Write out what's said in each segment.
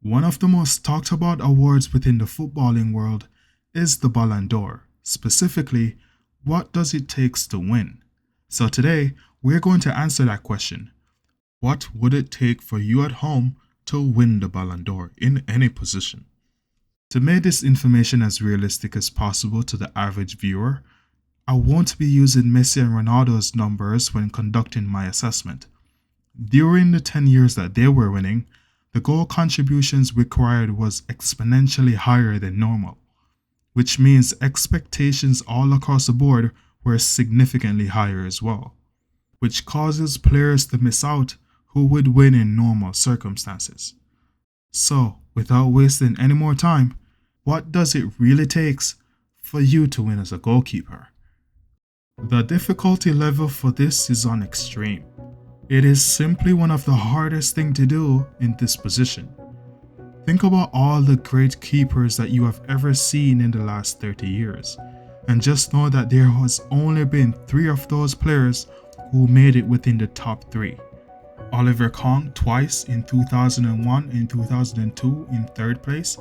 One of the most talked about awards within the footballing world is the Ballon d'Or. Specifically, what does it take to win? So today, we're going to answer that question. What would it take for you at home to win the Ballon d'Or in any position? To make this information as realistic as possible to the average viewer, I won't be using Messi and Ronaldo's numbers when conducting my assessment. During the 10 years that they were winning, the goal contributions required was exponentially higher than normal, which means expectations all across the board were significantly higher as well, which causes players to miss out who would win in normal circumstances. So, without wasting any more time, what does it really take for you to win as a goalkeeper? The difficulty level for this is on extreme. It is simply one of the hardest things to do in this position. Think about all the great keepers that you have ever seen in the last 30 years, and just know that there has only been 3 of those players who made it within the top 3. Oliver Kahn twice in 2001 and 2002 in 3rd place,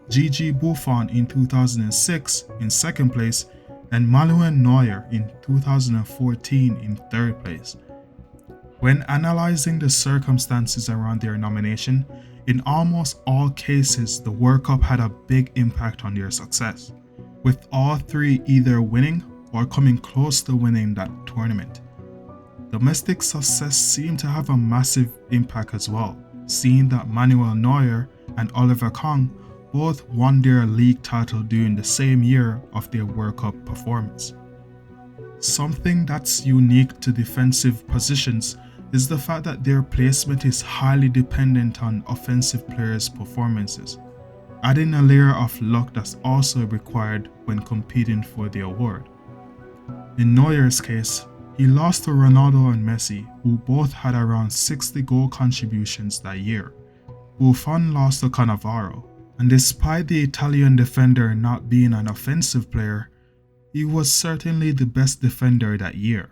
Gigi Buffon in 2006 in 2nd place, and Manuel Neuer in 2014 in 3rd place. When analyzing the circumstances around their nomination, in almost all cases the World Cup had a big impact on their success, with all 3 either winning or coming close to winning that tournament. Domestic success seemed to have a massive impact as well, seeing that Manuel Neuer and Oliver Kahn both won their league title during the same year of their World Cup performance. Something that's unique to defensive positions is the fact that their placement is highly dependent on offensive players' performances, adding a layer of luck that's also required when competing for the award. In Neuer's case, he lost to Ronaldo and Messi, who both had around 60 goal contributions that year. Buffon lost to Cannavaro, and despite the Italian defender not being an offensive player, he was certainly the best defender that year.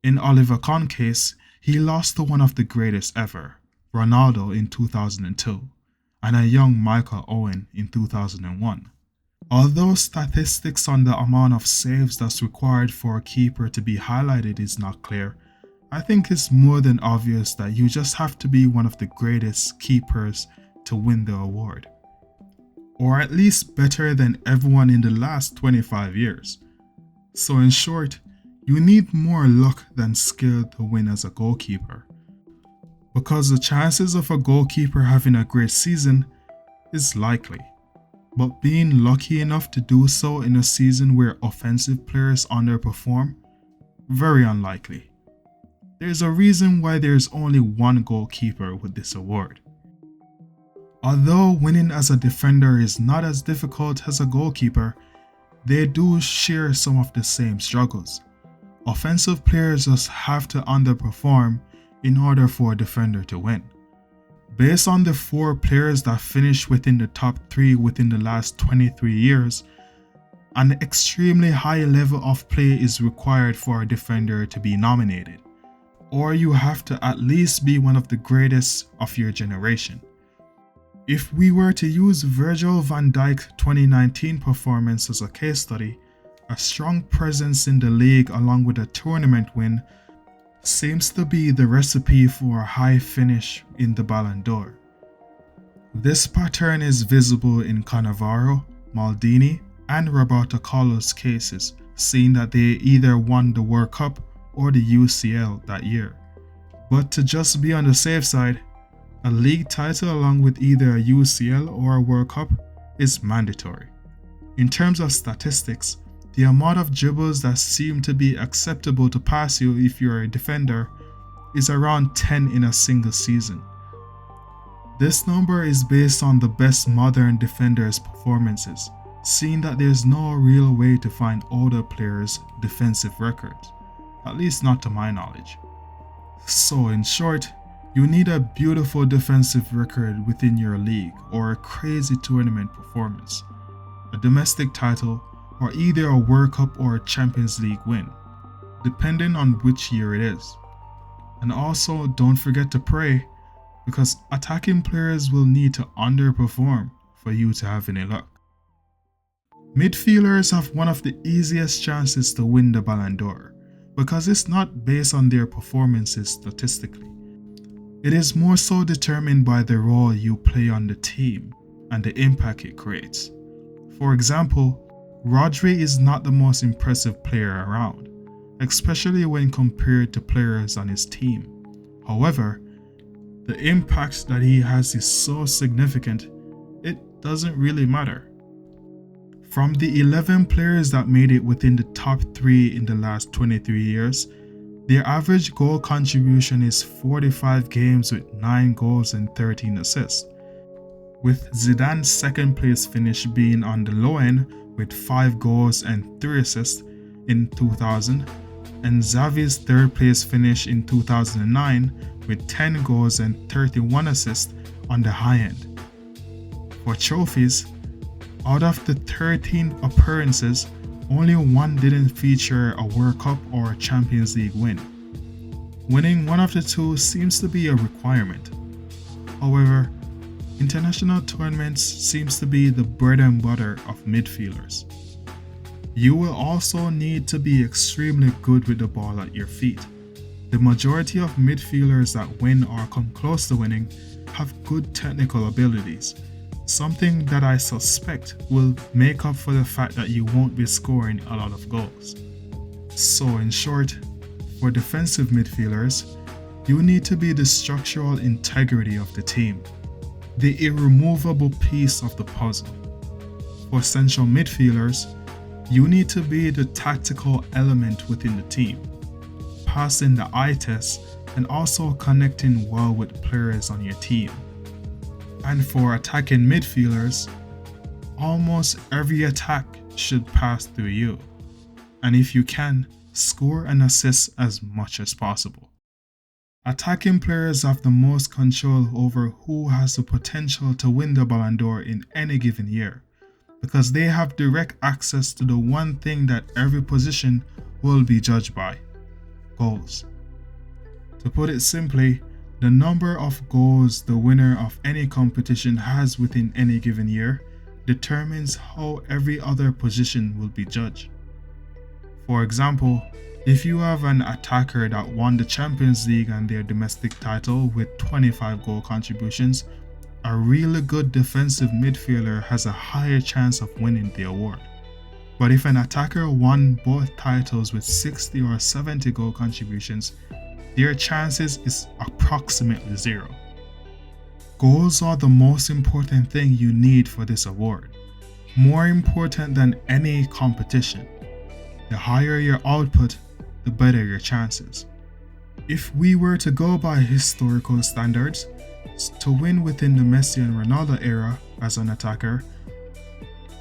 In Oliver Kahn's case, he lost to one of the greatest ever, Ronaldo in 2002, and a young Michael Owen in 2001. Although statistics on the amount of saves that's required for a keeper to be highlighted is not clear, I think it's more than obvious that you just have to be one of the greatest keepers to win the award. Or at least better than everyone in the last 25 years. So in short, you need more luck than skill to win as a goalkeeper. Because the chances of a goalkeeper having a great season is likely, but being lucky enough to do so in a season where offensive players underperform, very unlikely. There's a reason why there's only one goalkeeper with this award. Although winning as a defender is not as difficult as a goalkeeper, they do share some of the same struggles. Offensive players just have to underperform in order for a defender to win. Based on the 4 players that finished within the top 3 within the last 23 years, an extremely high level of play is required for a defender to be nominated, or you have to at least be one of the greatest of your generation. If we were to use Virgil van Dijk's 2019 performance as a case study, a strong presence in the league along with a tournament win seems to be the recipe for a high finish in the Ballon d'Or. This pattern is visible in Cannavaro, Maldini, and Roberto Carlos' cases, seeing that they either won the World Cup or the UCL that year. But to just be on the safe side, a league title along with either a UCL or a World Cup is mandatory. In terms of statistics, the amount of dribbles that seem to be acceptable to pass you if you're a defender is around 10 in a single season. This number is based on the best modern defenders' performances, seeing that there's no real way to find older players' defensive records, at least not to my knowledge. So in short, you need a beautiful defensive record within your league or a crazy tournament performance, a domestic title, or either a World Cup or a Champions League win, depending on which year it is. And also, don't forget to pray because attacking players will need to underperform for you to have any luck. Midfielders have one of the easiest chances to win the Ballon d'Or because it's not based on their performances statistically. It is more so determined by the role you play on the team and the impact it creates. For example, Rodri is not the most impressive player around, especially when compared to players on his team. However, the impact that he has is so significant, it doesn't really matter. From the 11 players that made it within the top 3 in the last 23 years, their average goal contribution is 45 games with 9 goals and 13 assists, with Zidane's second place finish being on the low end with 5 goals and 3 assists in 2000, and Xavi's third place finish in 2009 with 10 goals and 31 assists on the high end. For trophies, out of the 13 appearances, only one didn't feature a World Cup or a Champions League win. Winning one of the two seems to be a requirement. However, international tournaments seems to be the bread and butter of midfielders. You will also need to be extremely good with the ball at your feet. The majority of midfielders that win or come close to winning have good technical abilities, something that I suspect will make up for the fact that you won't be scoring a lot of goals. So in short, for defensive midfielders, you need to be the structural integrity of the team, the irremovable piece of the puzzle. For central midfielders, you need to be the tactical element within the team, passing the eye test and also connecting well with players on your team. And for attacking midfielders, almost every attack should pass through you, and if you can, score and assist as much as possible. Attacking players have the most control over who has the potential to win the Ballon d'Or in any given year, because they have direct access to the one thing that every position will be judged by: goals. To put it simply, the number of goals the winner of any competition has within any given year determines how every other position will be judged. For example, if you have an attacker that won the Champions League and their domestic title with 25 goal contributions, a really good defensive midfielder has a higher chance of winning the award. But if an attacker won both titles with 60 or 70 goal contributions, their chances is approximately 0. Goals are the most important thing you need for this award, more important than any competition. The higher your output, the better your chances. If we were to go by historical standards, to win within the Messi and Ronaldo era as an attacker,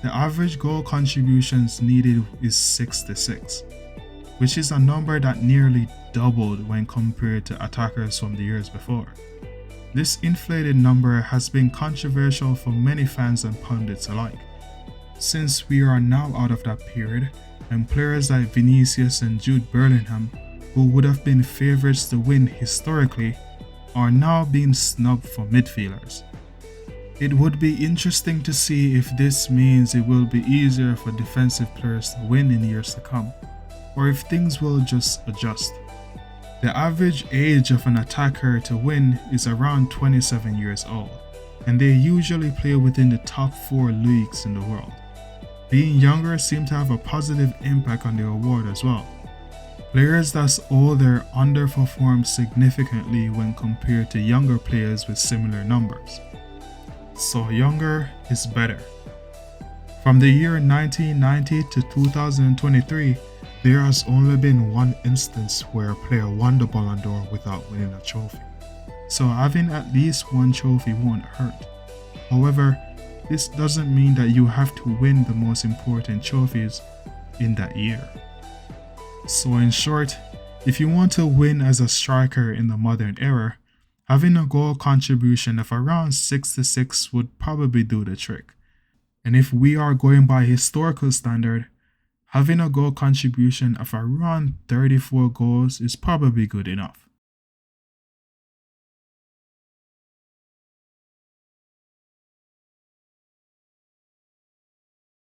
the average goal contributions needed is 66, which is a number that nearly doubled when compared to attackers from the years before. This inflated number has been controversial for many fans and pundits alike, since we are now out of that period, and players like Vinicius and Jude Bellingham, who would have been favorites to win historically, are now being snubbed for midfielders. It would be interesting to see if this means it will be easier for defensive players to win in years to come, or if things will just adjust. The average age of an attacker to win is around 27 years old, and they usually play within the top 4 leagues in the world. Being younger seems to have a positive impact on the award as well. Players that's older underperform significantly when compared to younger players with similar numbers. So younger is better. From the year 1990 to 2023, there has only been one instance where a player won the Ballon d'Or without winning a trophy. So having at least one trophy won't hurt. However, this doesn't mean that you have to win the most important trophies in that year. So in short, if you want to win as a striker in the modern era, having a goal contribution of around 66 would probably do the trick. And if we are going by historical standard, having a goal contribution of around 34 goals is probably good enough.